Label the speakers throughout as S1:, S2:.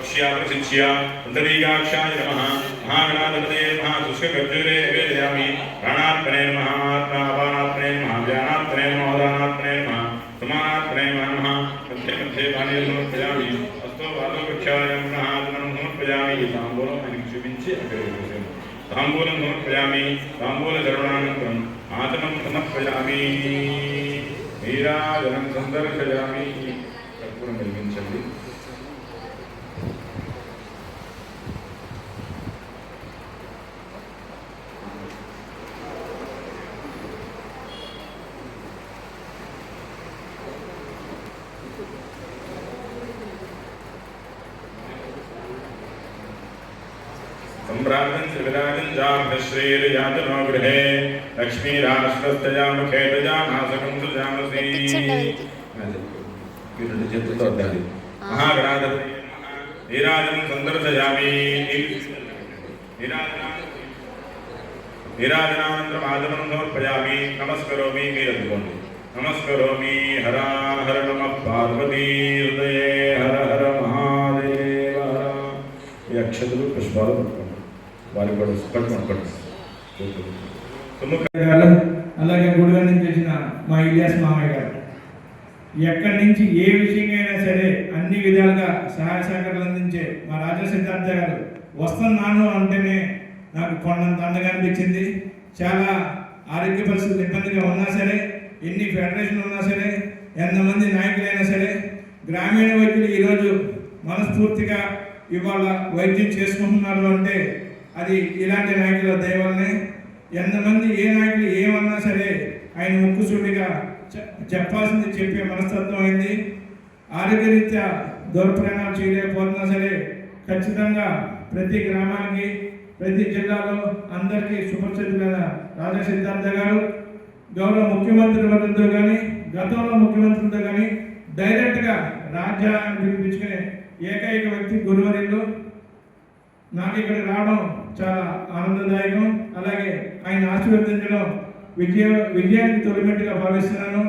S1: वक्ष्या प्रसिद्ध्या पुण्डरीकाक्षाय नमः महागणाधिपतये नमः शुष्कगर्जुरे वेदयामि प्राणात्मने नमः आत्मापानात्मने नमः व्यानात्मने नमः उदानात्मने नमः समानात्मने नमः मध्ये मध्ये पानीयं समर्पयामि अस्तो वादोपक्षाय नमः आत्मनं समर्पयामि ताम्बूलं निक्षिपिंచి ताम्बूलं समर्पयामि ताम्बूलचरणानन्तरम् आत्मनं समर्पयामि नीराजनं सन्दर्शयामि कर्पूरं వెలిగించండి सम्भ्राजन् श्रीविराजन् जाभ्रश्रीर्यातनो गृहे लक्ष्मीराष्ट्रस्तया मुखे तजामासकं सृजामसि महागणाधिपतये नमः नीराजनं सन्दर्शयामि नीराजनानन्तरम् आचमनं समर्पयामि नमस्करोमि मीरद्वोन्दि नमस्करोमि हर हर नमः पार्वती हृदये हर हर महादेव हर अक्षतలు పుష్పాలు వారి కూడా
S2: అలాగే గుడిగా నుంచి వచ్చిన మా ఇలియాస్ మామయ్య గారు ఎక్కడి నుంచి ఏ విషయంగా సరే అన్ని విధాలుగా సహాయ సహకారాలు అందించే మా రాజా సిద్ధార్థ గారు వస్తున్నాను అంటేనే నాకు కొండంత అండగా అనిపించింది. చాలా ఆరోగ్య పరిస్థితులు ఇబ్బందిగా ఉన్నా సరే, ఎన్ని ఫెడరేషన్లు ఉన్నా సరే, ఎంతమంది నాయకులైనా సరే, గ్రామీణ వైద్యులు ఈరోజు మనస్ఫూర్తిగా ఇవాళ వైద్యం చేసుకుంటున్నారు అంటే అది ఇలాంటి నాయకుల దయ వల్లనే. ఎంతమంది ఏ నాయకులు ఏమన్నా సరే ఆయన ముక్కుసూటిగా చెప్పాల్సింది చెప్పే మనస్తత్వం అయింది. ఆరోగ్యరీత్యా దూరప్రయాణాలు చేయలేకపోతున్నా సరే ఖచ్చితంగా ప్రతి గ్రామానికి ప్రతి జిల్లాలో అందరికీ సుపరిచితులైన రాజా సిద్ధార్థ గారు గౌరవ ముఖ్యమంత్రి వర్గంతో కానీ గతంలో ముఖ్యమంత్రులతో కానీ డైరెక్ట్గా రాజ్యాన్ని పిలిపించుకునే ఏకైక వ్యక్తి గురువర్యులు. నాకు ఇక్కడ రావడం చాలా ఆనందదాయకం. అలాగే ఆయన ఆశీర్వదించడం విజయానికి తొలిమెట్టుగా భావిస్తున్నాను.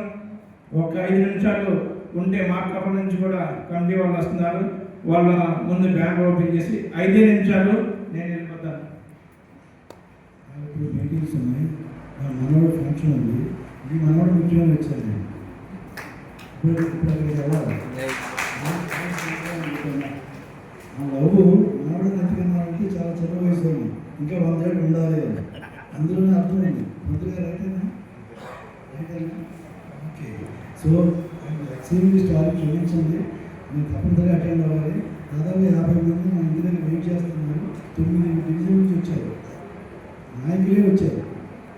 S2: ఒక 5 నిమిషాలు ఉంటే మార్కప్ నుంచి కూడా కమిటీ వాళ్ళు వస్తున్నారు. వాళ్ళ ముందు బ్యాంక్ ఓపెన్ చేసి 5 నిమిషాలు నేను వెళ్ళిపోతాను.
S3: మీటింగ్స్ ఉన్నాయి, మా మనోడు ఫంక్షన్ ఉంది, ఈ మనోడు ముఖ్యంగా వచ్చాను. ఆ లవ్ మనోడు నచ్చుకున్నానికి చాలా చిన్న వయసు, ఇంకా 100 ఏళ్ళు ఉండాలి అందులోనే అర్థమైంది. ముందుగా రైటేనా ఓకే. సో ఎక్స్ట్రీమ్లీ స్టార్ క్షమించండి, నేను తప్పనిసరిగా అటెండ్ అవ్వాలి. దాదాపు 50 మంది మా ఇంటి దగ్గర వెయిట్ చేస్తున్నారు. 9 డివిజన్ నుంచి వచ్చారు, నాయకులే వచ్చారు.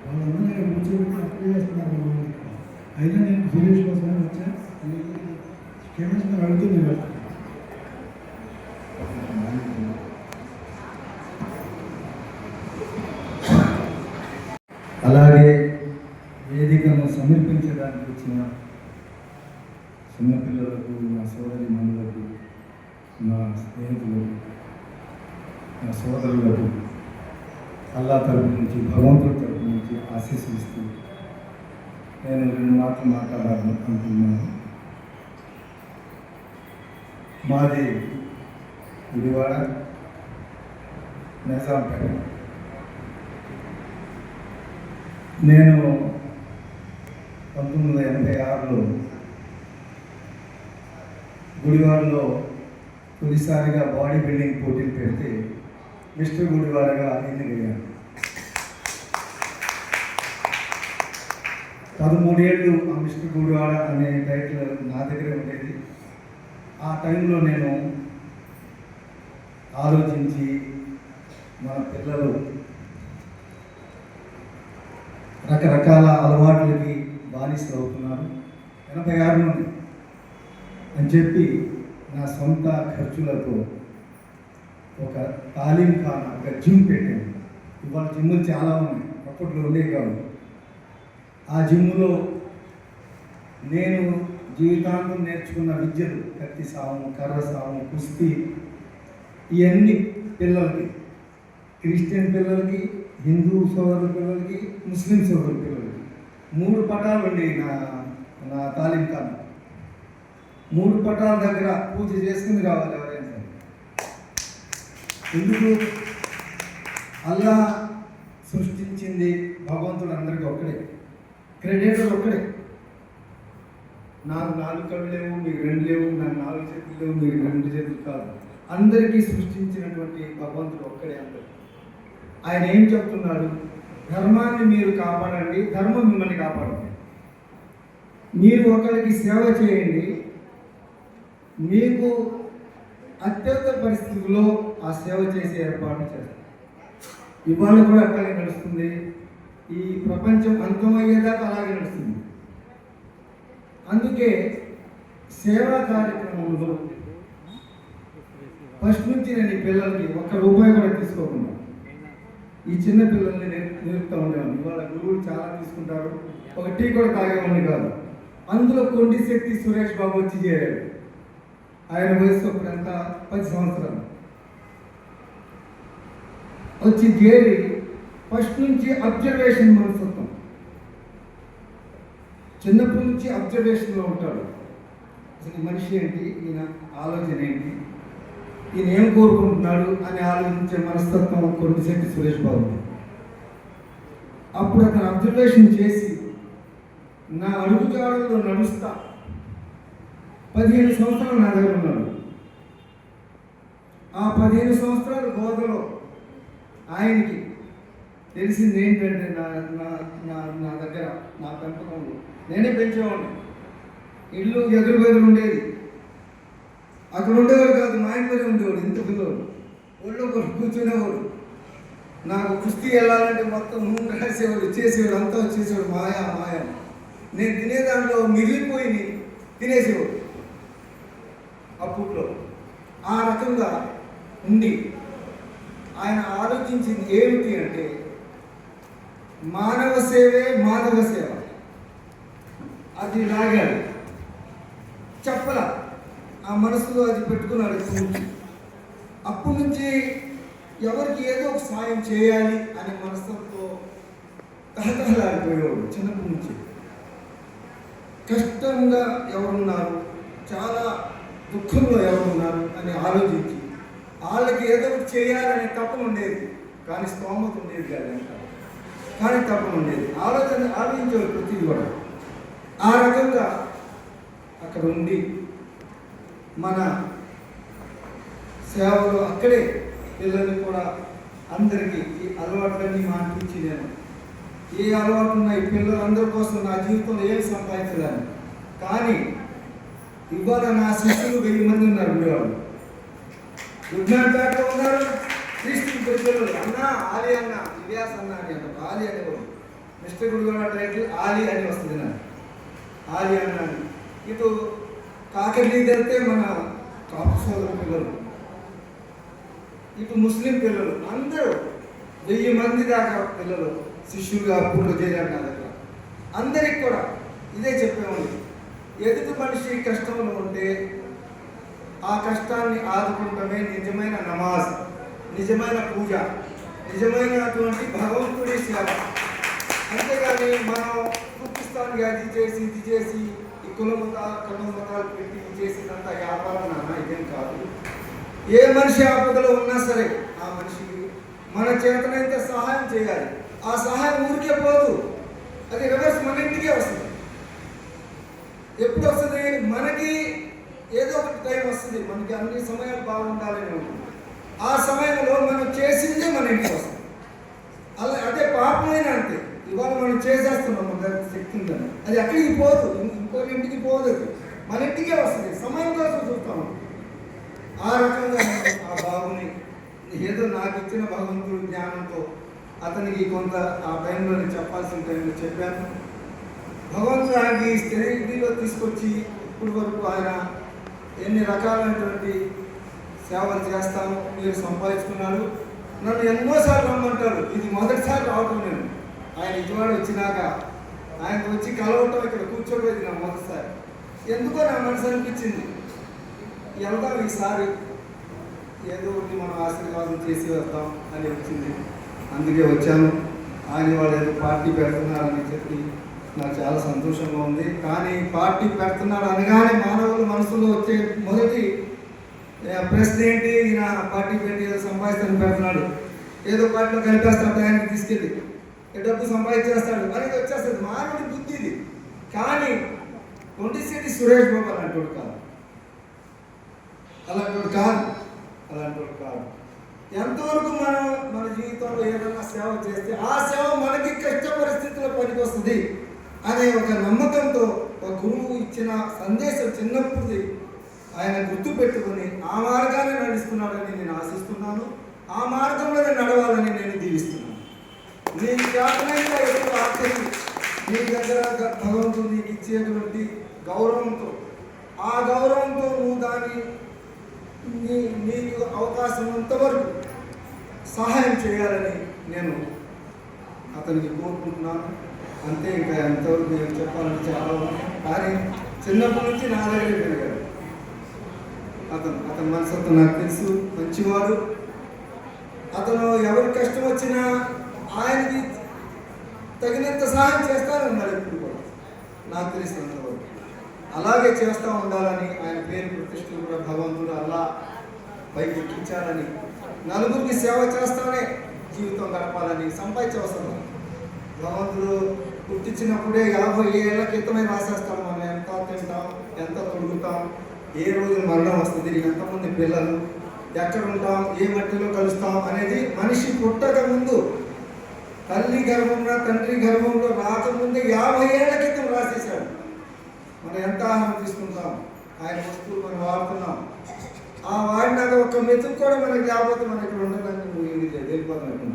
S3: వాళ్ళందరూ ఇక్కడ కూర్చోబెట్టి అప్లై చేస్తున్నారు. అయినా నేను సురేష్ కోసమే వచ్చా. క్షమించిన అడుగుతుంది. అలాగే వేదికను సమర్పించడానికి వచ్చిన చిన్నపిల్లలకు, నా సోదరి మనులకు, నా స్నేహితులకు, నా సోదరులకు అల్లా తరపు నుంచి, భగవంతుడి తరపు నుంచి ఆశీస్సిస్తూ నేను 2 మాటలు మాట్లాడాలనుకుంటున్నాను. మాది గుడివాడ నిజాంపేట. నేను 1986లో గుడివాడలో తొలిసారిగా బాడీ బిల్డింగ్ పోటీలు పెడితే మిస్టర్ గుడివాడగా ఎన్నికయ్యాను. 13 ఏళ్ళు ఆ మిస్టర్ గుడివాడ అనే టైటిల్ నా దగ్గరే ఉండేది. ఆ టైంలో నేను ఆలోచించి మన పిల్లలు రకరకాల అలవాట్లకి బానిసలు అవుతున్నారు 86 నుండి అని చెప్పి నా సొంత ఖర్చులతో ఒక తాలీం ఖానా, ఒక జిమ్ పెట్టాను. ఇవాళ జిమ్లు చాలా ఉన్నాయి, అప్పట్లో ఉండేవి కాదు. ఆ జిమ్లో నేను జీవితాంతం నేర్చుకున్న విద్యలు, కత్తి సాము, కర్ర సాము, కుస్తీ, ఇవన్నీ పిల్లలకి, క్రిస్టియన్ పిల్లలకి, హిందూ సోదరుల పిల్లలకి, ముస్లిం సోదరుల పిల్లలకి 3 పటాలు ఉండేవి నా తాలీం ఖానా. 3 పటాల దగ్గర పూజ చేసుకుని రావాలి ఎవరైనా సరే. ఎందుకు అల్లా సృష్టించింది భగవంతుడు అందరికీ ఒక్కడే, క్రెడిటర్ ఒక్కడే. నాకు 4 కళ్ళు లేవు, మీకు 2 లేవు, నాకు 4 చేతులు లేవు, మీకు 2 చేతులు కాదు. అందరికీ సృష్టించినటువంటి భగవంతుడు ఒక్కడే అందరు. ఆయన ఏం చెప్తున్నాడు? ధర్మాన్ని మీరు కాపాడండి, ధర్మం మిమ్మల్ని కాపాడండి. మీరు ఒకరికి సేవ చేయండి, మీకు అత్యవసర పరిస్థితుల్లో ఆ సేవ చేసే ఏర్పాటు చేస్తారు. ఇవాళ కూడా అట్లాగే నడుస్తుంది. ఈ ప్రపంచం అంతమయ్యేదాకా అలాగే నడుస్తుంది. అందుకే సేవా కార్యక్రమంలో ఫస్ట్ నుంచి నేను ఈ పిల్లలకి ₹1 కూడా తీసుకోకుండా ఈ చిన్న పిల్లల్ని నేర్పుతూ ఉండేవాడిని. ఇవాళ గురువులు చాలా తీసుకుంటారు, ఒక టీ కూడా తాగేవాడిని కాదు. అందులో కొండిశెట్టి సురేష్ బాబు వచ్చి చేరాడు. ఆయన వయసు అప్పుడంత 10 సంవత్సరాలు. వచ్చి చేరి ఫస్ట్ నుంచి అబ్జర్వేషన్ మనస్తత్వం, చిన్నప్పటి నుంచి అబ్జర్వేషన్లో ఉంటాడు. అసలు మనిషి ఏంటి, ఈయన ఆలోచన ఏంటి, ఈయన ఏం కోరుకుంటున్నాడు అని ఆలోచించే మనస్తత్వం కొండిశెట్టి సురేష్ బాబు. అప్పుడు అతను అబ్జర్వేషన్ చేసి నా అడుగుజాడల్లో నడుస్తా 15 సంవత్సరాలు నా దగ్గర ఉన్నాడు. ఆ 15 సంవత్సరాల బోధలో ఆయనకి తెలిసింది ఏంటంటే నా దగ్గర నా పెంపకంలో నేనే పెంచేవాడిని. ఇల్లు ఎదురు ఉండేది, అక్కడ ఉండేవాడు కాదు, మా ఇంట్లోనే ఉండేవాడు. ఇంత పిల్లలు ఒళ్ళు కూర్చునేవాడు. నాకు కుస్తీ వెళ్ళాలంటే మొత్తం నూనె రాసేవాడు, చేసేవాడు, అంతా వచ్చేసేవాడు. మాయా నేను తినేదాంట్లో మిగిలిపోయి తినేసేవాడు. అప్పట్లో ఆ రకంగా ఉండి ఆయన ఆలోచించింది ఏమిటి అంటే మానవ సేవే మాధవ సేవ. అది లాగాడు, చెప్పల, ఆ మనసులో అది పెట్టుకున్నాడు. అప్పటి నుంచి ఎవరికి ఏదో ఒక సాయం చేయాలి అనే మనసుతో తహతహలాడిపోయేవాడు. చిన్నప్పటి నుంచి కష్టంగా ఎవరున్నారు, చాలా దుఃఖంలో ఎవరున్నారు అని ఆలోచించి వాళ్ళకి ఏదో ఒకటి చేయాలనే తపన ఉండేది, కానీ స్తోమత ఉండేది కాదు. కానీ తపన ఉండేది, ఆలోచించేవాడు ప్రతిదీ కూడా. ఆ రకంగా అక్కడ ఉండి మన సేవలో అక్కడే పిల్లలు కూడా అందరికీ ఈ అలవాట్లన్నీ మానిపించి నేను ఏ అలవాటు ఉన్నాయి పిల్లలందరి కోసం నా జీవితంలో ఏం సంపాదించలేను. కానీ ఇవాళ నా శిష్యులు 1000 మంది ఉన్నారు. ఉండేవాళ్ళు గుడ్నాపేటలో ఉన్నారు. క్రిస్టియన్ పిల్లలు అన్న ఆలి అన్న ఇలియాస్ అన్న అని అంటారు. ఆలి అనేవాడు, మిస్టర్ గుడిగొండ టైటిల్ ఆలి అని వస్తుంది. నాకు ఆలి అన్న అని. ఇటు కాకర్లీ వెళ్తే మన కాపు సోదరు పిల్లలు, ఇటు ముస్లిం పిల్లలు, అందరూ 1000 మంది దాకా పిల్లలు శిష్యులుగా అప్పుడు చేరారు నా దగ్గర. అందరికి కూడా ఇదే చెప్పేవాళ్ళు, ఎదుటి మనిషి కష్టంలో ఉంటే ఆ కష్టాన్ని ఆదుకుంటమే నిజమైన నమాజ్, నిజమైన పూజ, నిజమైనటువంటి భగవంతుడి సేవ. అంతేగాని మనం చూపిస్తానికి అది చేసి ఇది చేసి ఈ కులమతాలు పెట్టి చేసినంత వ్యాపారం నాన్న ఇదేం కాదు. ఏ మనిషి ఆపదలో ఉన్నా సరే ఆ మనిషికి మన చేతనైతే సహాయం చేయాలి. ఆ సహాయం ఊరికే పోదు, అది రివర్స్ మన ఇంటికే వస్తుంది. ఎప్పుడు వస్తుంది? మనకి ఏదో ఒకటి టైం వస్తుంది, మనకి అన్ని సమయాలు బాగుండాలని ఉంటుంది. ఆ సమయంలో మనం చేసిందే మన ఇంటికి వస్తుంది. అలా అదే పాపమైన అంతే. ఇవాళ మనం చేసేస్తున్నాం, మన దగ్గర శక్తి ఉందని, అది ఎక్కడికి పోదు, ఇంకొక ఇంటికి పోదు, మన ఇంటికే వస్తుంది. సమయం కోసం చూస్తాము. ఆ రకంగా ఆ బాబుని ఏదో నాకు ఇచ్చిన భగవంతుడు జ్ఞానంతో అతనికి కొంత ఆ టైంలో చెప్పాల్సిన టైంలో చెప్పాను. భగవంతుడు ఆయనకి స్థితిలో తీసుకొచ్చి ఇప్పటి వరకు ఆయన ఎన్ని రకాలైనటువంటి సేవలు చేస్తాను, మీరు సంపాదించుకున్నారు. నన్ను ఎన్నోసార్లు రమ్మంటారు, ఇది మొదటిసారి రావటం. నేను ఆయన ఇటువాడు వచ్చినాక ఆయనకు వచ్చి కలవటం, ఇక్కడ కూర్చోబోయేది నా మొదటిసారి. ఎందుకో నా మనసు అనిపించింది, వెళ్దాం ఈసారి, ఏదో ఒకటి మనం ఆశీర్వాదం చేసి వస్తాం అని వచ్చింది. అందుకే వచ్చాను. ఆయన వాళ్ళు ఏదో పార్టీ పెడుతున్నారని చెప్పి నాకు చాలా సంతోషంగా ఉంది. కానీ పార్టీ పెడుతున్నాడు అనగానే మానవుల మనసులో వచ్చే మొదటి
S4: ప్రశ్న ఏంటి, ఈయన పార్టీ పెట్టి ఏదో సంపాదిస్తాను పెడుతున్నాడు, ఏదో పార్టీలో కలిపేస్తాడు ఆయనకి తీసుకెళ్ళి డబ్బు సంపాదించేస్తాడు అనేది వచ్చేస్తుంది. మానవుడి బుద్ధి ఇది. కానీ కొండిశెట్టి సురేష్ బాబు అలాంటి కాదు, అలాంటి కాదు. ఎంతవరకు మనం మన జీవితంలో ఏదైనా సేవ చేస్తే ఆ సేవ మనకి కష్ట పరిస్థితుల్లో పనికి వస్తుంది అనే ఒక నమ్మకంతో ఒక గురువు ఇచ్చిన సందేశం చిన్నప్పుడు ఆయన గుర్తు పెట్టుకొని ఆ మార్గాన్ని నడుస్తున్నాడని నేను ఆశిస్తున్నాను. ఆ మార్గంలోనే నడవాలని నేను దీవిస్తున్నాను. నీ చేతనైనా ఎప్పుడు ఆఖరి నీ దగ్గర భగవంతుడు నీకు ఇచ్చేటువంటి గౌరవంతో, ఆ గౌరవంతో నువ్వు దాన్ని నీకు అవకాశం ఉన్నంతవరకు సహాయం చేయాలని నేను అతనికి కోరుకుంటున్నాను. అంతే, ఇంకా ఎంతవరకు నేను చెప్పాలని చాలా ఉంది. కానీ చిన్నప్పటి నుంచి నా దగ్గరే పెరిగాడు అతని మనసత్వం నాకు తెలుసు. మంచివాడు. అతను ఎవరి కష్టం వచ్చినా ఆయనకి తగినంత సహాయం చేస్తానే ఉన్నాడు ఎప్పుడు కూడా, నాకు తెలిసినంతవరకు. అలాగే చేస్తూ ఉండాలని, ఆయన పేరు ప్రతిష్టలు కూడా భగవంతుడు అలా పైకి ఎక్కించాలని, నలుగురికి సేవ చేస్తానే జీవితం గడపాలని సంపాదించే అవసరం. భగవంతుడు పుట్టించినప్పుడే 50 ఏళ్ల క్రితమే రాసేస్తాం మనం ఎంత తింటాం, ఎంత తొడుగుతాం, ఏ రోజు మరణం వస్తుంది, ఎంతమంది పిల్లలు, ఎక్కడ ఉంటాం, ఏ మట్టిలో కలుస్తాం అనేది మనిషి పుట్టక ముందు, తల్లి గర్భంలో తండ్రి గర్భంలో రాకముందే 50 ఏళ్ల క్రితం రాసేశాడు. మనం ఎంత ఆహారం తీసుకుంటాం, ఆయన వస్తువులు మనం వాడుతున్నాం, ఆ వాడినాక ఒక్క మెతుకు కూడా మనకి లేకపోతే మనం ఇక్కడ ఉండడానికి వెళ్ళిపోతున్నట్టు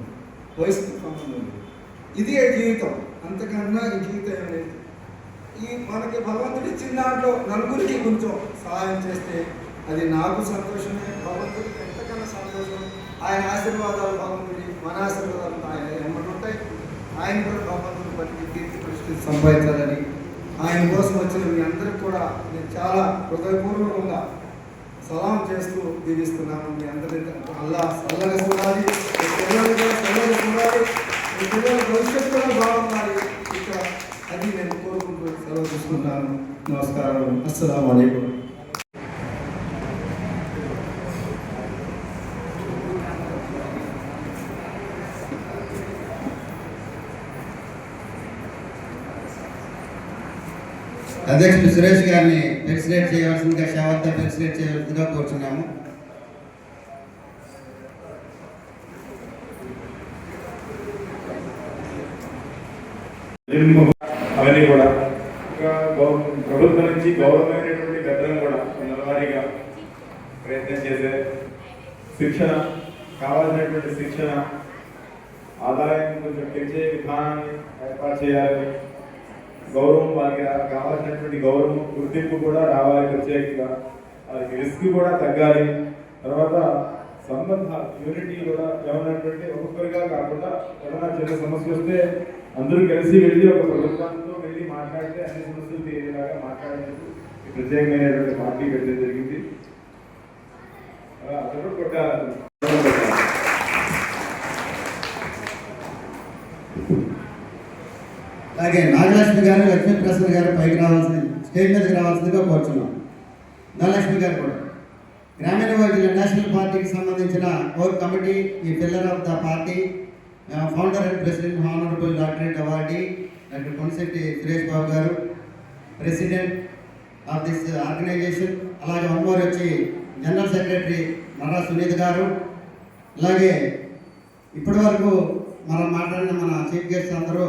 S4: వయసుకు సంబంధం లేదు. ఇది జీవితం, అంతకన్నా ఈ జీవితం ఏం లేదు. ఈ మనకి భగవంతుడు ఇచ్చిన దాంట్లో నలుగురికి కొంచెం సహాయం చేస్తే అది నాకు సంతోషమే, భగవంతుడికి ఎంతకన్నా సంతోషం. ఆయన ఆశీర్వాదాలు భగవంతుడి, మన ఆశీర్వాదాలు ఆయన ఎమ్మటి ఉంటాయి. ఆయన కూడా భగవంతుడు బట్టి కీర్తి ప్రతిష్ఠ సంపాదించాలని, ఆయన కోసం వచ్చిన మీ అందరికి కూడా నేను చాలా హృదయపూర్వకంగా సలాం చేస్తూ దీవిస్తున్నాను. మీ అందరి అల్లా చల్లగా చూడాలి, మీ పిల్లలు కూడా చల్లగా చూడాలి, మీ పిల్లల భవిష్యత్తు కూడా బాగుండాలి. ఇక అది నేను కోరుకుంటూ సెలవు తీసుకుంటాను. నమస్కారం. అస్సలాము అలైకుం.
S5: అధ్యక్షుడు సురేష్ గారిని ఫెలిసిటేట్ చేయవలసిందిగా, షావత్తా ఫెలిసిటేట్ చేయవలసిందిగా కోరుచున్నాము.
S1: అవన్నీ కూడా ఇంకా ప్రభుత్వం నుంచి గౌరవమైనటువంటి గద్దరం కూడా నెలవారీగా ప్రయత్నం చేసే శిక్షణ, కావాల్సినటువంటి శిక్షణ, ఆదాయం కొంచెం పెంచే విధానాన్ని ఏర్పాటు చేయాలని, గౌరవం వారికి కావాల్సినటువంటి గౌరవం గుర్తింపు కూడా రావాలి, ప్రత్యేకంగా వారికి రిస్క్ కూడా తగ్గాలి. తర్వాత సంబంధాలు, యూనిటీ కూడా ఏమన్నటువంటి ఒక్కొక్కరిగా కాకుండా ఏమైనా చిన్న సమస్య వస్తే అందరూ కలిసి వెళ్ళి ఒక ప్రభుత్వంతో వెళ్ళి మాట్లాడితే అన్ని సమస్యలు తీరేలాగా మాట్లాడేందుకు ప్రత్యేకమైనటువంటి పార్టీ పెట్టడం జరిగింది. అతను కొట్టాలి.
S5: అలాగే నాగలక్ష్మి గారు, లక్ష్మీప్రసాద్ గారు పైకి రావాల్సింది, స్టేజ్ మీదకి రావాల్సిందిగా కోరుచున్నాం. నాగలక్ష్మి గారు కూడా గ్రామీణ వర్గీయ నేషనల్ పార్టీకి సంబంధించిన కోర్ కమిటీ, ఈ pillar of the party, founder and president honourable doctorate awardee doctor Kondisetti Suresh Babu garu, president of this organisation. అలాగే అమ్మవారు వచ్చి జనరల్ సెక్రటరీ మర్రా సునీత్ గారు. అలాగే ఇప్పటి వరకు మనం మాట్లాడిన మన చీఫ్ గెస్ట్ అందరూ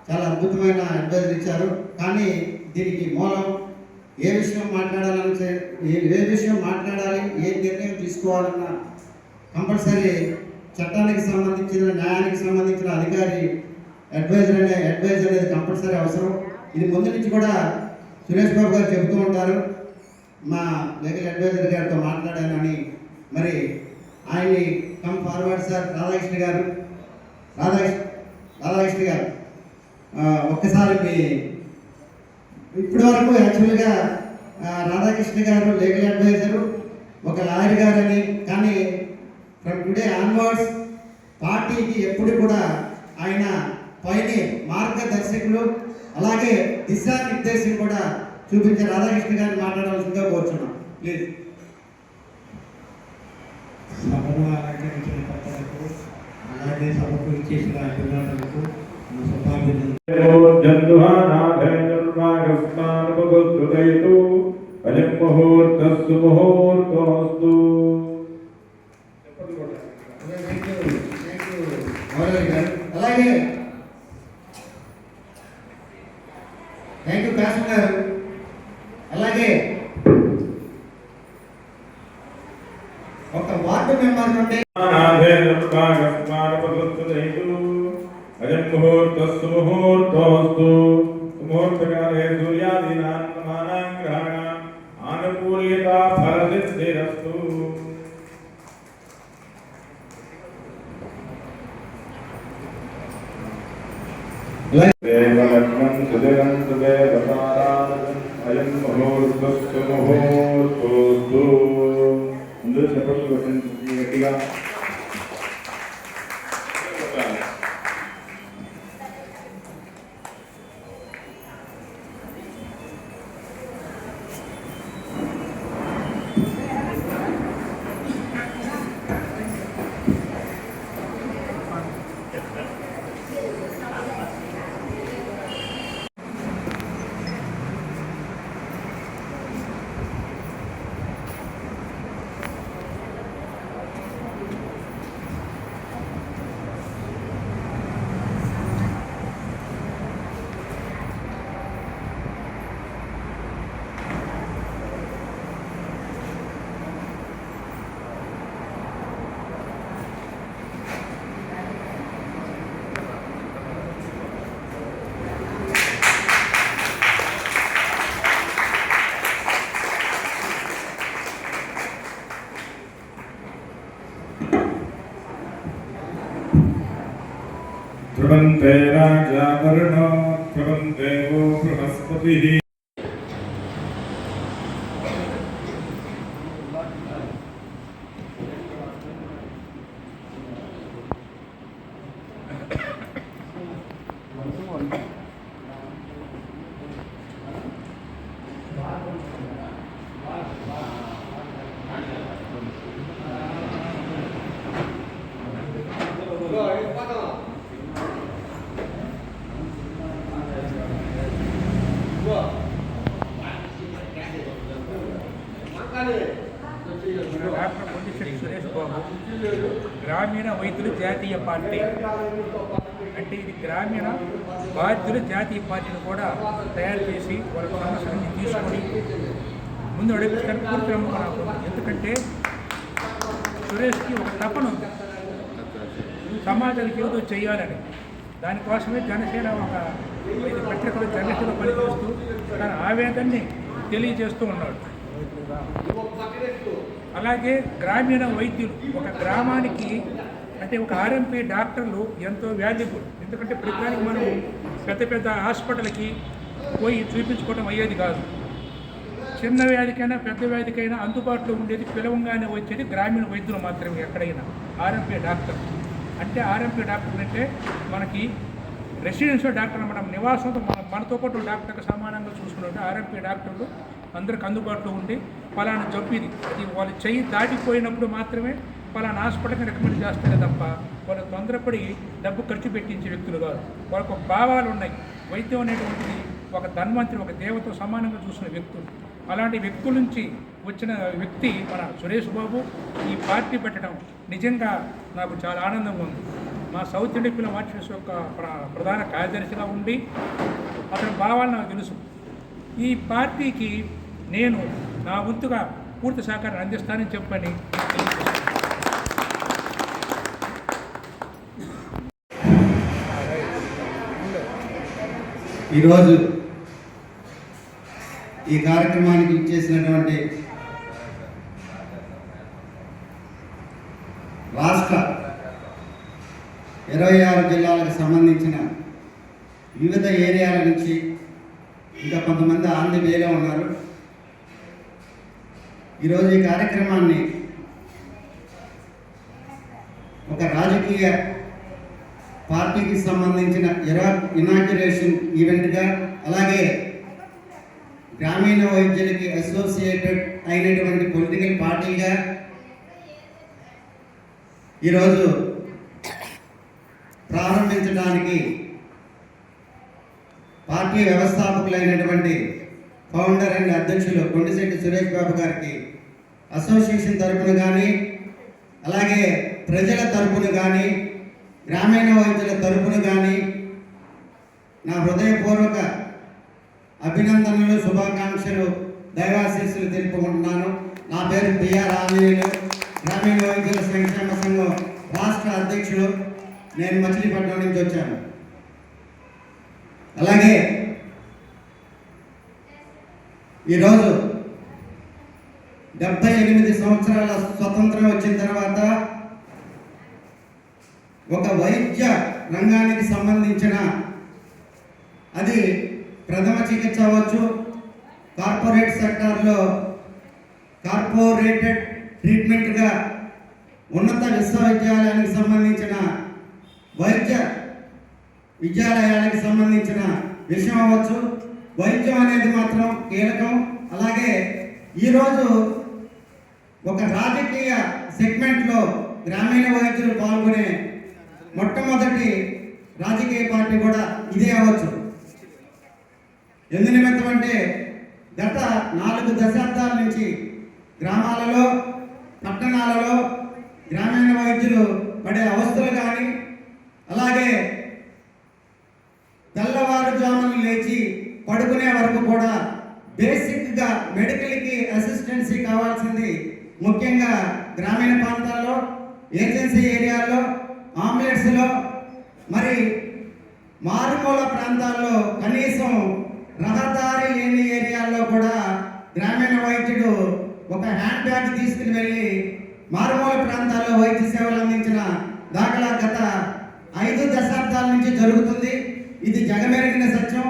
S5: చాలా అద్భుతమైన అడ్వైజర్ ఇచ్చారు. కానీ దీనికి మూలం ఏ విషయం మాట్లాడాలని, ఏ విషయం మాట్లాడాలి, ఏ నిర్ణయం తీసుకోవాలన్న కంపల్సరీ చట్టానికి సంబంధించిన, న్యాయానికి సంబంధించిన అధికారి అడ్వైజర్ అనేది కంపల్సరీ అవసరం. ఇది ముందు నుంచి కూడా సురేష్ బాబు గారు చెబుతూ ఉంటారు. మా లీగల్ అడ్వైజర్ గారితో మాట్లాడానని. మరి ఆయన్ని కమ్ ఫార్వర్డ్ సార్ రాధాకృష్ణ గారు. ఒక్కసారి ఇప్పటి వరకు యాక్చువల్గా రాధాకృష్ణ గారు లీగల్ అడ్వైజరు, ఒక లాయర్ గారని, కానీ ఫ్రమ్ టుడే ఆన్వర్డ్స్ పార్టీకి ఎప్పుడు కూడా ఆయన పైన మార్గదర్శకులు, అలాగే దిశానిర్దేశం కూడా చూపించే రాధాకృష్ణ గారిని మాట్లాడవలసిందిగా కోరుచున్నాం. ప్లీజ్.
S3: సభను అలంకరించిన పెద్దలకు అలాగే సభకు ఇచ్చేసిన అభిమానులకు శుభాభినందనలు.
S1: జంతుహానాభేతుర్మాగస్మానుపగోత్రుదయతు అయం ముహూర్తస్సు ముహూర్తోస్తు.
S5: అలాగే థ్యాంక్ యూ కాశం గారు. అలాగే ఒక వార్డు మెంబర్ నుండి
S1: అయం ముహూర్తస్సు ముహూర్తోస్తు. ముహూర్తకాలే సూర్యాదీనాం నమానాం గ్రహాణాం ఆనుకూల్యతా ఫలసిద్ధిరస్తు. దేవలగ్నం సుదిరం సుదేవతారాధనం అయం ముహూర్తస్సు ముహూర్తోస్తు. అందరూ చెప్పట్లు కొట్టండి గట్టిగా. ధ్రువంతే రాజా వరుణో ధ్రువందేవో బృహస్పతిః.
S6: డాక్టర్ పొండిశెట్టి సురేష్ బాబు, గ్రామీణ వైద్యులు జాతీయ పార్టీ. అంటే ఇది గ్రామీణ బాధ్యులు జాతీయ పార్టీని కూడా తయారు చేసి వాళ్ళ సమస్యలన్నీ తీసుకొని ముందు అడుగుతానికి పూర్తి నమ్మకం నాకు ఉంది. ఎందుకంటే సురేష్కి ఒక తపన ఉంది, సమాజానికి ఏదో చేయాలని. దానికోసమే జనసేన ఒక 5 పత్రికలు జనసేన పనిచేస్తూ తన ఆవేదనని తెలియజేస్తూ ఉన్నాడు. అలాగే గ్రామీణ వైద్యులు ఒక గ్రామానికి అంటే ఒక ఆర్ఎంపీ డాక్టర్లు ఎంతో వాల్యుబుల్. ఎందుకంటే ప్రతిదానికి మనం పెద్ద పెద్ద హాస్పిటల్కి పోయి చూపించుకోవడం అయ్యేది కాదు. చిన్న వ్యాధికైనా పెద్ద వ్యాధికైనా అందుబాటులో ఉండేది పిలవంగానే వచ్చేది గ్రామీణ వైద్యులు మాత్రమే. ఎక్కడైనా ఆర్ఎంపీ డాక్టర్ అంటే ఆర్ఎంపీ డాక్టర్లు అంటే మనకి రెసిడెన్షియల్ డాక్టర్, మనం నివాసంతో మనతో పాటు డాక్టర్కి సమానంగా చూసుకుంటే ఆర్ఎంపీ డాక్టర్లు అందరికి అందుబాటులో ఉండి పలానా జబ్బు ఇది, అది వాళ్ళు చెయ్యి దాటిపోయినప్పుడు మాత్రమే పలానా హాస్పిటల్కి రికమెండ్ చేస్తారే తప్ప వాళ్ళు తొందరపడి డబ్బు ఖర్చు పెట్టించే వ్యక్తులు కాదు. వాళ్ళకు భావాలు ఉన్నాయి. వైద్యం అనేటువంటిది ఒక ధన్వంతరి, ఒక దేవతో సమానంగా చూసిన వ్యక్తులు. అలాంటి వ్యక్తుల నుంచి వచ్చిన వ్యక్తి మన సురేష్ బాబు ఈ పార్టీ పెట్టడం నిజంగా నాకు చాలా ఆనందంగా ఉంది. మా సౌత్ ఇండియా ఫిల్మ్ ఆర్టిస్ట్ యొక్క ప్రధాన కార్యదర్శిగా ఉండి అతని భావాలు నాకు తెలుసు. ఈ పార్టీకి నేను నా వంతుగా పూర్తి సహకారం అందిస్తానని చెప్పని
S5: ఈరోజు ఈ కార్యక్రమానికి ఇచ్చేసినటువంటి రాష్ట్ర 26 జిల్లాలకు సంబంధించిన వివిధ ఏరియాల నుంచి ఇంకా కొంతమంది ఆంధ్ర వేలో ఉన్నారు. ఈరోజు ఈ కార్యక్రమాన్ని ఒక రాజకీయ పార్టీకి సంబంధించిన ఇనాగ్యురేషన్ ఈవెంట్గా, అలాగే గ్రామీణ వైద్యులకి అసోసియేటెడ్ అయినటువంటి పొలిటికల్ పార్టీగా ఈరోజు ప్రారంభించడానికి పార్టీ వ్యవస్థాపకులైనటువంటి ఫౌండర్ అండ్ అధ్యక్షులు కొండిశెట్టి సురేష్ బాబు గారికి అసోసియేషన్ తరపున కానీ, అలాగే ప్రజల తరపున కానీ, గ్రామీణ వైద్యుల తరపున కానీ నా హృదయపూర్వక అభినందనలు, శుభాకాంక్షలు, దైవాశీస్సులు తెలుపుకుంటున్నాను. నా పేరు బిఆర్ ఆంజనేయులు, గ్రామీణ వైద్యుల సంక్షేమ సంఘం రాష్ట్ర అధ్యక్షులు. నేను మచిలీపట్నం నుంచి వచ్చాను. అలాగే ఈరోజు 78 సంవత్సరాల స్వతంత్రం వచ్చిన తర్వాత ఒక వైద్య రంగానికి సంబంధించిన, అది ప్రథమ చికిత్స అవ్వచ్చు, కార్పొరేట్ సెక్టార్లో కార్పొరేటెడ్ ట్రీట్మెంట్గా ఉన్నత విశ్వవిద్యాలయానికి సంబంధించిన వైద్య విద్యాలయానికి సంబంధించిన విషయం అవ్వచ్చు. వైద్యం అనేది మాత్రం కీలకం. అలాగే ఈరోజు ఒక రాజకీయ సెగ్మెంట్లో గ్రామీణ వైద్యులు పాల్గొనే మొట్టమొదటి రాజకీయ పార్టీ కూడా ఇదే అవ్వచ్చు. ఎందు నిమిత్తం అంటే గత 4 దశాబ్దాల నుంచి గ్రామాలలో, పట్టణాలలో గ్రామీణ వైద్యులు పడే అవస్థలు కానీ, అలాగే తెల్లవారుజామున లేచి పడుకునే వరకు కూడా బేసిక్గా మెడికల్కి అసిస్టెన్సీ కావాల్సింది ముఖ్యంగా గ్రామీణ ప్రాంతాల్లో, ఏజెన్సీ ఏరియాల్లో, ఆంబులెన్స్లో, మరి మారుమూల ప్రాంతాల్లో, కనీసం రహదారి లేని ఏరియాల్లో కూడా గ్రామీణ వైద్యుడు ఒక హ్యాండ్ బ్యాగ్ తీసుకుని వెళ్ళి మారుమూల ప్రాంతాల్లో వైద్య సేవలు అందించిన దాఖలా గత 5 దశాబ్దాల నుంచి జరుగుతుంది. ఇది జగమెరిగిన సత్యం.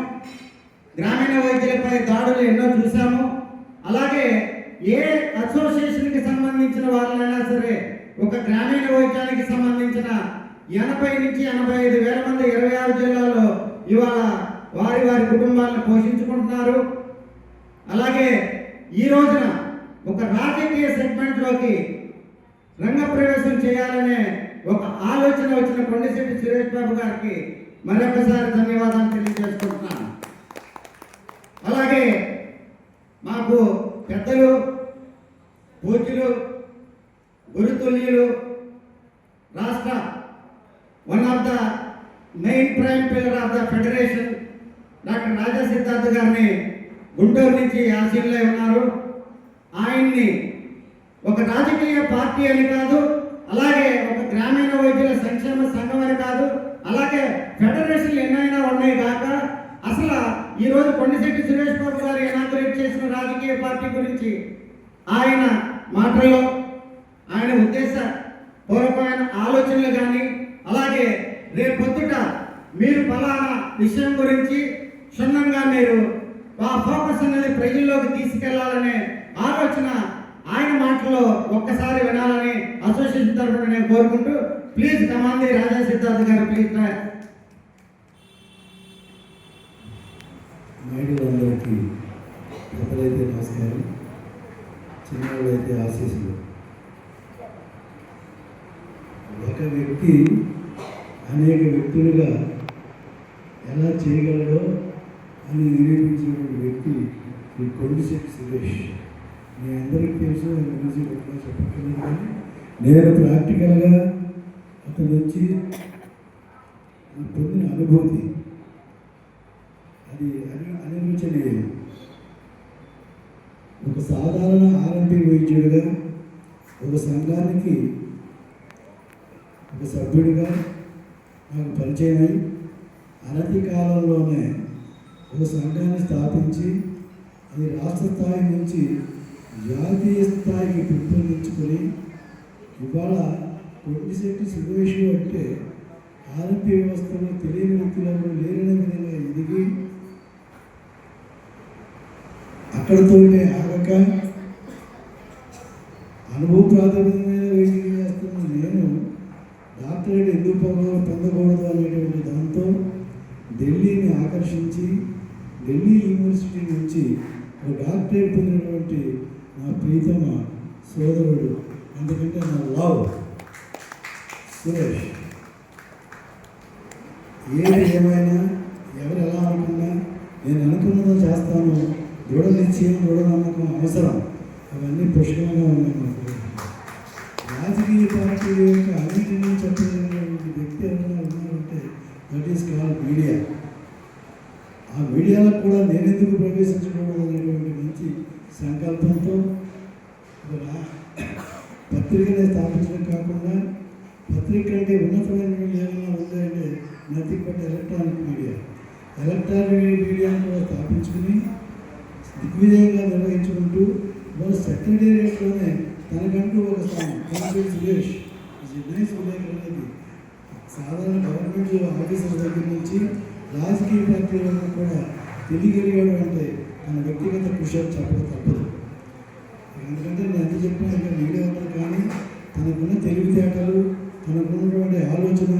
S5: గ్రామీణ వైద్యులపై దాడులు ఎన్నో చూసాము. అలాగే ఏ అసోసియేషన్కి సంబంధించిన వాళ్ళైనా సరే, ఒక గ్రామీణ వైద్యానికి సంబంధించిన 80 నుంచి 85 వేల మంది 26 జిల్లాల్లో ఇవాళ వారి వారి కుటుంబాలను పోషించుకుంటున్నారు. అలాగే ఈ రోజున ఒక రాజకీయ సెగ్మెంట్లోకి రంగప్రవేశం చేయాలనే ఒక ఆలోచన వచ్చిన కొండిశెట్టి సురేష్ బాబు గారికి మరొకసారి ధన్యవాదాలు తెలియజేసుకుంటున్నాను. అలాగే మాకు పెద్దలు, పూజ్యులు, గురుతుల్యులు, రాష్ట్ర one of the main prime pillar of the federation doctor Raja Siddhartha గారిని గుంటూరు నుంచి ఆశీర్లై ఉన్నారు. ఆయన్ని ఒక రాజకీయ పార్టీ అని కాదు, అలాగే ఒక గ్రామీణ వైద్యుల సంక్షేమ సంఘం అని కాదు, అలాగే ఫెడరేషన్లు ఎన్నైనా ఉన్నాయి కాక, అసలు ఈరోజు కొండిశెట్టి సురేష్ బాబు గారు ఇనాగ్రేట్ చేసిన రాజకీయ పార్టీ గురించి ఆయన మాటల్లో, ఆయన ఉద్దేశపూర్వకమైన ఆలోచనలు కానీ, అలాగే రేపొద్దుట మీరు ఫలానా విషయం గురించి క్షుణ్ణంగా మీరు ఆ ఫోకస్ అనేది ప్రజల్లోకి తీసుకెళ్లాలనే ఆలోచన ఆయన మాటల్లో ఒక్కసారి వినాలని అసోసియేషన్ తరఫున నేను కోరుకుంటూ, ప్లీజ్ కమాంది రాజా సిద్ధార్థ గారు, ప్లీజ్.
S3: మహిళలందరికీ పెద్దలైతే నమస్కారం, చిన్నవాళ్ళైతే ఆశీస్సులు. ఒక వ్యక్తి అనేక వ్యక్తులుగా ఎలా చేయగలడో అని నిరూపించినటువంటి వ్యక్తి ఈ కొండిశెట్టి సురేష్. మీ అందరికీ తెలుసు, ఆయన గురించి గొప్పగా చెప్పక్కర్లేదు. కానీ నేను ప్రాక్టికల్గా అతని నుంచి పొందిన అనుభూతి అది అనిర్వచనీయం. ఒక సాధారణ ఆర్ఎంపీ వైద్యుడిగా, ఒక సంఘానికి ఒక సభ్యుడిగా నాకు పరిచయమై అనతి కాలంలోనే ఒక సంఘాన్ని స్థాపించి అది రాష్ట్ర స్థాయి నుంచి జాతీయ స్థాయికి పెంపొందించుకొని ఇవాళ కొండిశెట్టి సురేష్ అంటే ఆర్ఎంపీ వ్యవస్థలో తెలియని వ్యక్తులను లేని విధంగా ఎదిగి అక్కడితోనే ఆగక అనుభవ ప్రాధాన్యత మీద వైద్యం చేస్తున్న నేను డాక్టరేట్ ఎందుకు పొందకూడదు అనేటువంటి దాంతో ఢిల్లీని ఆకర్షించి ఢిల్లీ యూనివర్సిటీ నుంచి ఒక డాక్టరేట్ పొందినటువంటి నా ప్రీతమ సోదరుడు, ఎందుకంటే నా లవ్ సురేష్, ఏది ఏమైనా ఎవరు ఎలా అనుకున్నా నేను అనుకున్నదో చేస్తాను, దృఢ నిశ్చయం దృఢ నమ్మకం అవసరం, అవన్నీ పుష్కలంగా ఉన్నాయి మాకు. రాజకీయ పార్టీ యొక్క అన్నింటినీ చెప్పగలిగినటువంటి వ్యక్తి ఎవరైనా ఉన్నారంటే దట్ ఈస్ కాల్డ్ మీడియా. ఆ మీడియాలో కూడా నేనెందుకు ప్రవేశించకూడదు అనేటువంటి మంచి సంకల్పంతో పత్రికనే స్థాపించడం కాకుండా పత్రిక అంటే ఉన్నతమైనటువంటి ఏమైనా ఉందంటే nothing but electronic media. Electronic మీడియాను కూడా స్థాపించుకుని దిగ్విజయంగా నిర్వహించుకుంటూ మన సెక్రటేరియట్లోనే తనకంటూ ఒక స్థానం సురేష్ నైస్ విలేకరు అనేది సాధారణ గవర్నమెంట్ ఆఫీసర్ దగ్గర నుంచి రాజకీయ పార్టీ వరకు కూడా తెలియగలిగాడు అంటే తన వ్యక్తిగత కృషి చెప్పడం తప్పదు. ఎందుకంటే నేను ఎంత చెప్పినా ఇంకా మీడియా ఉన్నారు, కానీ తనకున్న తెలివితేటలు, తనకున్నటువంటి ఆలోచన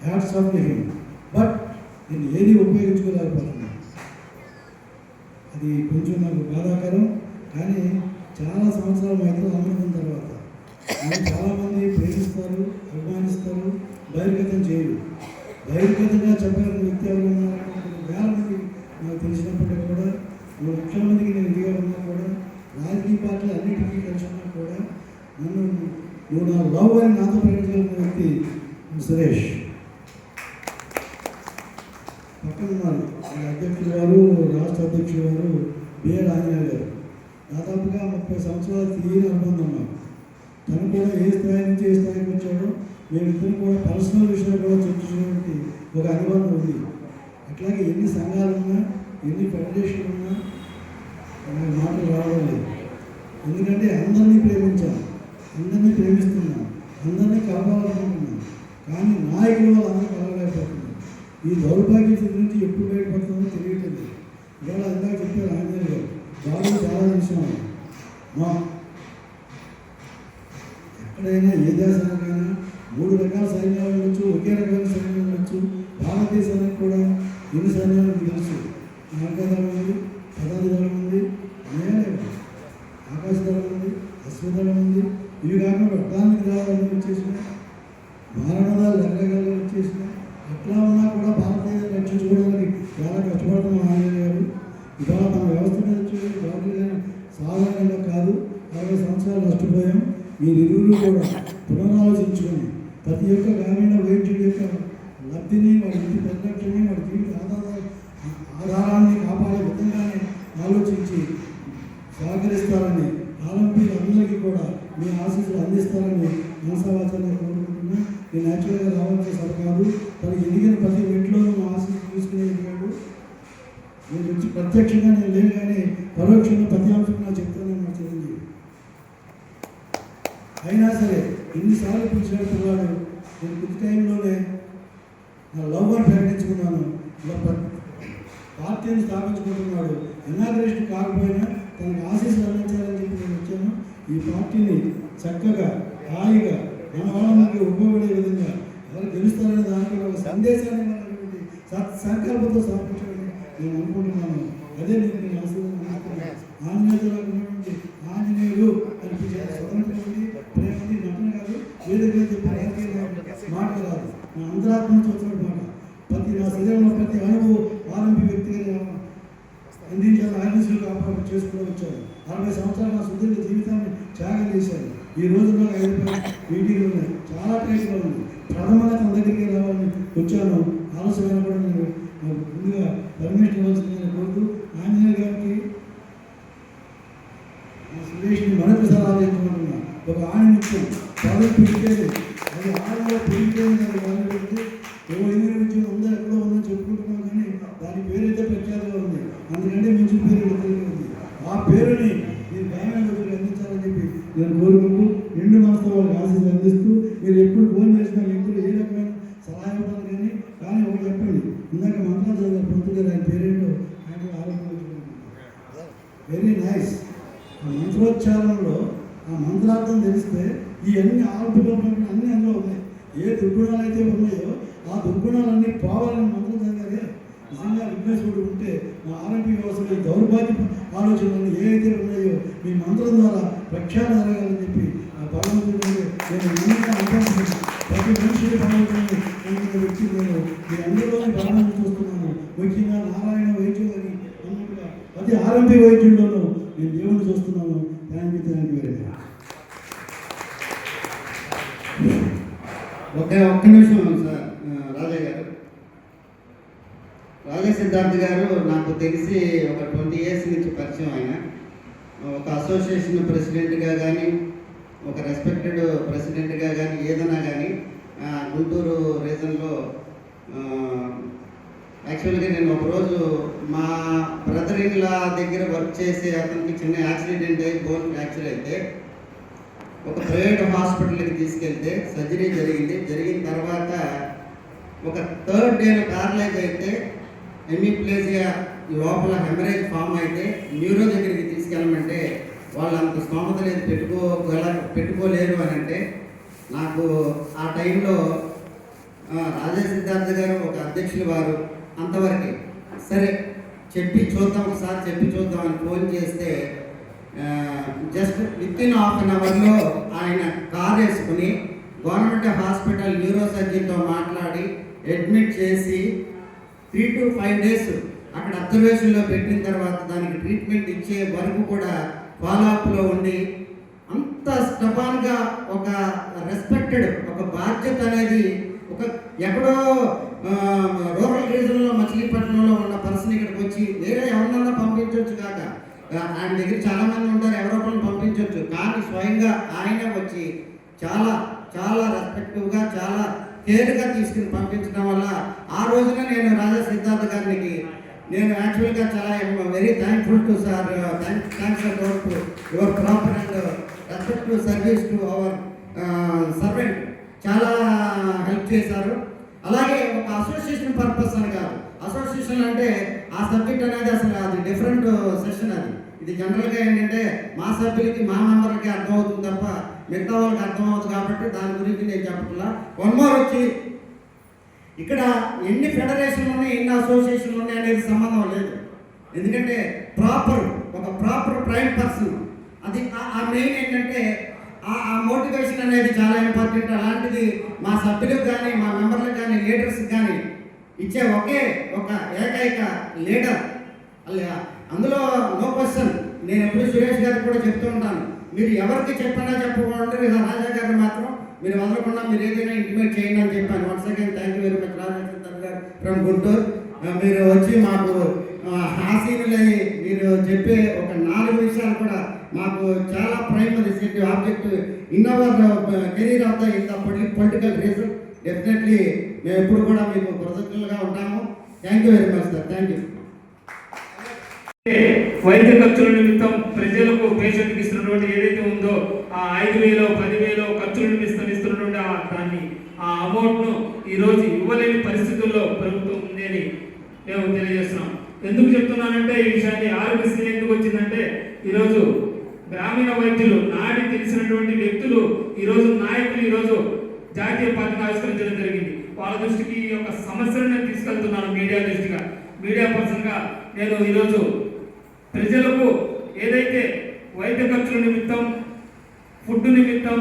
S3: hats off to him. But నేను ఏది ఉపయోగించుకోలేకపోతున్నాను. అది కొంచెం నాకు బాధాకరం. కానీ చాలా సంవత్సరాల మైత్రులు అమ్ముకున్న తర్వాత నన్ను చాలామంది ప్రేమిస్తారు, అభిమానిస్తారు, బహిర్గతం చేయరు. బహిర్గతంగా చెప్పాలని వ్యక్తి ఎవరు ఉన్నారు? వేల మంది నాకు తెలిసినప్పటికీ కూడా 3 లక్షల మందికి నేను ఎదిగా ఉన్నా కూడా రాజకీయ పార్టీలు అన్నింటికీ కలిసి ఉన్నా కూడా నువ్వు నా లవ్ అని నాతో ప్రకటించగలిగిన వ్యక్తి సురేష్. పక్కన ఉన్నారు అధ్యక్షులు వారు, రాష్ట్ర అధ్యక్షులు వారు బిఆర్ ఆంజనేయ గారు. దాదాపుగా 30 సంవత్సరాలు తీయని అనుబంధం నాకు. తను కూడా ఏ స్థాయి నుంచి ఏ స్థాయికి వచ్చాడో మేమిద్దరం కూడా పర్సనల్ విషయాలు కూడా చర్చించినటువంటి ఒక అనుబంధం ఉంది. అట్లాగే ఎన్ని సంఘాలు ఉన్నా, ఎన్ని ఫెడరేషన్లు ఉన్నా నాకు మాటలు రావడం లేదు. ఎందుకంటే అందరినీ ప్రేమించాను, అందరినీ ప్రేమిస్తున్నాను, అందరినీ కలపాలనుకుంటున్నాను. కానీ నాయకులు వాళ్ళందరూ కలవలేకపోతున్నాను. ఈ దౌర్భాగ్య స్థితి నుంచి ఎప్పుడు బయటపడుతుందో తెలియట్లేదు. ఇవాళ ఇందాక చెప్పారు ఆంజనేయ గారు, బాగా చాలా విషయం. మా ఎక్కడైనా ఏ దేశానికైనా 3 రకాల సైన్యాలు ఉండొచ్చు, ఒకే రకమైన సైన్యం ఉండొచ్చు. భారతదేశానికి కూడా ఎన్ని సైన్యాలు తెలుసు. నౌకాదళం ఉంది, పదాతి దళం ఉంది, ఆకాశ దళం ఉంది, అశ్వదళం ఉంది. ఇవి కాకుండా అడ్డానికి దళాలు వచ్చేసిన, మారణదాలు రకరకాలుగా వచ్చేసిన. ఎట్లా ఉన్నా కూడా భారతదేశాన్ని రక్షించుకోవడానికి చాలా కష్టపడుతున్నాం ఆంజనేయ గారు. ఇవాళ మన వ్యవస్థ మీద చూడండి, భారతదేశం సాధారణంగా కాదు, 60 సంవత్సరాలు నష్టపోయాం. మీరిరువురు కూడా పునరాలోచించుకొని ప్రతి ఒక్క గ్రామీణ వైద్యుడి యొక్క లబ్ధిని, వాడి ఇంటి పరిరక్షణని, వాడి జీవిత ఆధారాన్ని కాపాడే విధంగానే ఆలోచించి సహకరిస్తారని, ఆలంపీలు అందరికీ కూడా మీ ఆశీస్సులు అందిస్తారని మనసావాచంగా కోరుకుంటున్నా. నేను యాక్చువల్గా రావాల్సిన సభ కాదు, తను ఎదిగిన ప్రతి మెట్లోనూ మా ఆశీస్సు తీసుకునే ఎదిగాడు. నేను వచ్చి ప్రత్యక్షంగా నేను లేను, కానీ పరోక్షంగా ప్రతి అంశం నా చెప్తానని మా చిరంజీవి. అయినా సరే ఎన్నిసార్లు పిలిచినట్టు వాడు నేను కొద్ది టైంలోనే నా లవ్ అని ప్రకటించుకున్నాను. ఇలా పార్టీని స్థాపించుకుంటున్నాడు. ఇనాగ్రేషన్ కాకపోయినా తనకు ఆశీస్సులు అందించాలని చెప్పి నేను వచ్చాను. ఈ పార్టీని చక్కగా హాయిగా మన వాళ్ళకి ఉపయోగపడే విధంగా ఎవరు గెలుస్తారనే దాంట్లో ఒక సందేశాన్ని ఇవ్వాలనేటువంటి సత్సంకల్పంతో స్థాపించాలని నేను అనుకుంటున్నాను. అదే నేను ఆశీర్వాదం ఆంజనేయుడు ఆంజనేయులు అనిపించే స్వతంత్రం ఉంది, ప్రేమ ఉంది, నటన కాదు, వేదికగా చెప్పే రాజకీయ మాట కాదు, నా అంతరాత్మ నుంచి వచ్చిన మాట. నా శరీరంలో ప్రతి అణువు ఆరంభి వ్యక్తిగా అందించాలని ఆశీస్సులు కాపాడు చేసుకుని వచ్చాను. 60 సంవత్సరాలు నా సుదీర్ఘ జీవితాన్ని త్యాగం చేశాను. ఈ రోజుల్లో 5 మీటింగ్లు ఉన్నాయి, చాలా టైంగా ఉంది. ప్రథమంగా తన దగ్గరికి రావాలని వచ్చాను. ఆలస్యమైన కూడా నేను ముందుగా పర్మిషన్ ఇవ్వాల్సిందని కోరుతూ ఆంజనేయ గారికి సురేష్ని మరొకసారి ఆలోచించుకుంటున్నా. ఒక ఆణిముత్యం పదవి పిలిచేది, అది ఆడలో పిలిచేది పెట్టి విజయం ఉందా ఎక్కడో ఉందని చెప్పుకుంటున్నాం, కానీ దాని పేరైతే ప్రఖ్యాతగా ఉంది. అందుకంటే మంచి పేరు ఉంది. ఆ పేరుని మీరు గ్రామీణ ప్రజలకు అందించాలని చెప్పి నేను కోరుకుంటూ నిండు మనసుతో వాళ్ళకి ఆశీస్సులు అందిస్తూ, మీరు ఎప్పుడు ఫోన్ చేసిన వ్యక్తులు ఏ రకమైన సలహా ఇవ్వాలి కానీ ఒకటి చెప్పండి. ఇందాక మంత్రాలు చదివారు పంతులు గారు, ఆయన పేరేంటో ఆయన ఆలోచించుకుంటున్నాను. Very nice. ఆ మంత్రోచ్చారణలో ఆ మంత్రార్థం తెలిస్తే ఈ అన్ని ఆరోగ్యంలో అన్నీ అందులో ఉన్నాయి. ఏ దుర్గుణాలు అయితే ఉన్నాయో ఆ దుర్గుణాలన్నీ పోవాలని మంత్రం చదివారే. నిజంగా విఘ్నేశ్వరుడు ఉంటే మా ఆరోగ్య వ్యవస్థలో ఈ దౌర్భాగ్య ఆలోచనలు ఏవైతే ఉన్నాయో మీ మంత్రం ద్వారా ప్రఖ్యాత జరగాలని చెప్పి ఆ భగవంతుడు నేను అనుకుంటున్నాను. ప్రతి మనిషి బాగుంటుంది అనుకునే వ్యక్తి నేను మీ అందరిలోనే బాగా చూస్తున్నాను. ముఖ్యంగా నారాయణ వైద్యులు అని అన్నట్టుగా ప్రతి ఆర్ఎంపీ వైద్యుల్లోనూ నేను దేవుడిని చూస్తున్నాను. Thank you very much.
S5: ఒక్క నిమిషం సార్. రాజా గారు, రాజా సిద్ధార్థ్ గారు నాకు తెలిసి ఒక 20 years నుంచి పరిచయం. ఆయన ఒక అసోసియేషన్ ప్రెసిడెంట్గా కానీ, ఒక రెస్పెక్టెడ్ ప్రెసిడెంట్గా కానీ, ఏదైనా కానీ గుంటూరు రీజన్లో యాక్చువల్గా నేను ఒకరోజు మా బ్రదర్ ఇన్ లా దగ్గర వర్క్ చేసే అతనికి చిన్న యాక్సిడెంట్ అయ్యి బోన్ ఫ్రాక్చర్ అయితే ఒక ప్రైవేట్ హాస్పిటల్కి తీసుకెళ్తే సర్జరీ జరిగిన తర్వాత ఒక 3rd day ప్యారలైజ్ అయితే హెమిప్లేజియా లోపల హెమరేజ్ ఫామ్ అయితే న్యూరో దగ్గరికి తీసుకెళ్ళమంటే వాళ్ళు అంత స్తోమత లేదు, పెట్టుకోలేరు అని అంటే నాకు ఆ టైంలో రాజా సిద్ధార్థ గారు ఒక అధ్యక్షులు వారు అంతవరకే సరే ఒకసారి చెప్పి చూద్దాం అని ఫోన్ చేస్తే జస్ట్ వితిన్ ½ an hourలో ఆయన కార్ వేసుకుని గవర్నమెంట్ హాస్పిటల్ న్యూరో సర్జన్తో మాట్లాడి అడ్మిట్ చేసి 3 to 5 days అక్కడ అబ్జర్వేషన్లో పెట్టిన తర్వాత దానికి ట్రీట్మెంట్ ఇచ్చే వరకు కూడా ఫాలోఅప్లో ఉండి అంత స్టబాన్గా ఒక రెస్పెక్టెడ్ ఒక బాధ్యత అనేది ఒక ఎక్కడో రూరల్ రీజన్లో మచిలీపట్నంలో ఉన్న పర్సన్ ఇక్కడికి వచ్చి వేరే ఎవరినన్నా పంపించవచ్చు కాక ఆయన దగ్గర చాలామంది ఉంటారు, ఎవరో ఒకరిని పంపించవచ్చు, కానీ స్వయంగా ఆయన వచ్చి చాలా చాలా రెస్పెక్టివ్గా చాలా కేర్గా తీసుకుని పంపించడం వల్ల ఆ రోజున నేను రాజా సిద్ధార్థ గారికి నేను యాక్చువల్గా చాలా very thankful to sir. Thanks about your proper and respective service to our servant. చాలా హెల్ప్ చేశారు. అలాగే ఒక అసోసియేషన్ పర్పస్ అని కాదు, అసోసియేషన్ అంటే ఆ సబ్జెక్ట్ అనేది అసలు అది డిఫరెంట్ సెషన్. ఇది జనరల్గా ఏంటంటే మా సభ్యులకి మా మెంబర్లకి అర్థమవుతుంది తప్ప మిగతా వాళ్ళకి అర్థమవుతుంది కాబట్టి దాని గురించి నేను చెప్పట్లా. వన్ మోర్ వచ్చి ఇక్కడ ఎన్ని ఫెడరేషన్లు ఉన్నాయి, ఎన్ని అసోసియేషన్లు ఉన్నాయి అనేది సంబంధం లేదు. ఎందుకంటే ఒక ప్రాపర్ ప్రైమ్ పర్సన్ అది ఆ మెయిన్ ఏంటంటే ఆ మోటివేషన్ అనేది చాలా ఇంపార్టెంట్. అలాంటిది మా సభ్యులకు కానీ మా మెంబర్లకు కానీ లీడర్స్కి కానీ ఇచ్చే ఒక ఏకైక లీడర్. అందులో నో క్వశ్చన్. నేను ఎప్పుడు సురేష్ గారికి కూడా చెప్తూ ఉంటాను, మీరు ఎవరికి చెప్పకుండా రాజా గారిని మాత్రం మీరు వదలకుండా మీరు ఏదైనా ఇంటిమేట్ చేయండి అని చెప్పాను. Once again thank you very much Raja Siddharth garu from Guntur. మీరు వచ్చి మాకు హాసీనులయ్యి మీరు చెప్పే ఒక 4 విషయాలు కూడా మాకు చాలా primary set object in our career of the in the political reason. Definitely మేము ఎప్పుడు కూడా మీకు కృతజ్ఞతలుగా ఉంటాము. Thank you very much sir. Thank you.
S6: వైద్య ఖర్చుల నిమిత్తం ప్రజలకు పేషెంట్కి ఇస్తున్నటువంటి ఏదైతే ఉందో ఆ 5,000 10,000 ఖర్చుల నిమిత్తం ఇస్తున్నటువంటి ఆ అమౌంట్ను ఈరోజు ఇవ్వలేని పరిస్థితుల్లో ప్రభుత్వం ఉంది అని మేము తెలియజేస్తున్నాం. ఎందుకు చెప్తున్నానంటే ఈ విషయాన్ని ఆరోగ్యశ్రీ ఎందుకు వచ్చిందంటే ఈరోజు గ్రామీణ వైద్యులు నాడి తెలిసినటువంటి వ్యక్తులు ఈరోజు నాయకులు ఈరోజు జాతీయ పార్టీని ఆవిష్కరించడం జరిగింది. వాళ్ళ దృష్టికి ఈ యొక్క సమస్యను నేను తీసుకెళ్తున్నాను మీడియా పర్సన్గా. నేను ఈరోజు ప్రజలకు ఏదైతే వైద్య ఖర్చుల నిమిత్తం, ఫుడ్ నిమిత్తం,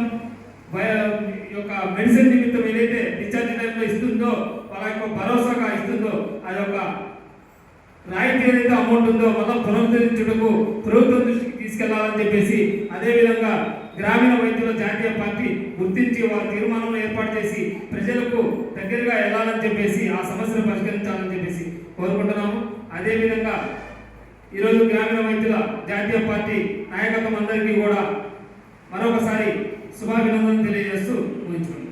S6: యొక్క మెడిసిన్ నిమిత్తం ఏదైతే డిశ్చార్జ్ టైంలో ఇస్తుందో వాళ్ళ యొక్క భరోసాగా ఇస్తుందో అదొక రాయితీ ఏదైతే అమౌంట్ ఉందో మళ్ళీ పునరుద్ధరించుటకు ప్రభుత్వం దృష్టికి తీసుకెళ్లాలని చెప్పేసి, అదేవిధంగా గ్రామీణ వైద్యుల జాతీయ పార్టీ గుర్తించి వారి తీర్మానంలో ఏర్పాటు చేసి ప్రజలకు దగ్గరగా వెళ్ళాలని చెప్పేసి ఆ సమస్యను పరిష్కరించాలని చెప్పేసి కోరుకుంటున్నాము. అదేవిధంగా ఈరోజు గ్రామీణ వైద్యుల జాతీయ పార్టీ నాయకత్వం అందరికీ కూడా మరొకసారి శుభాభినందనలు తెలియజేస్తూ ముగించుకుంటాం.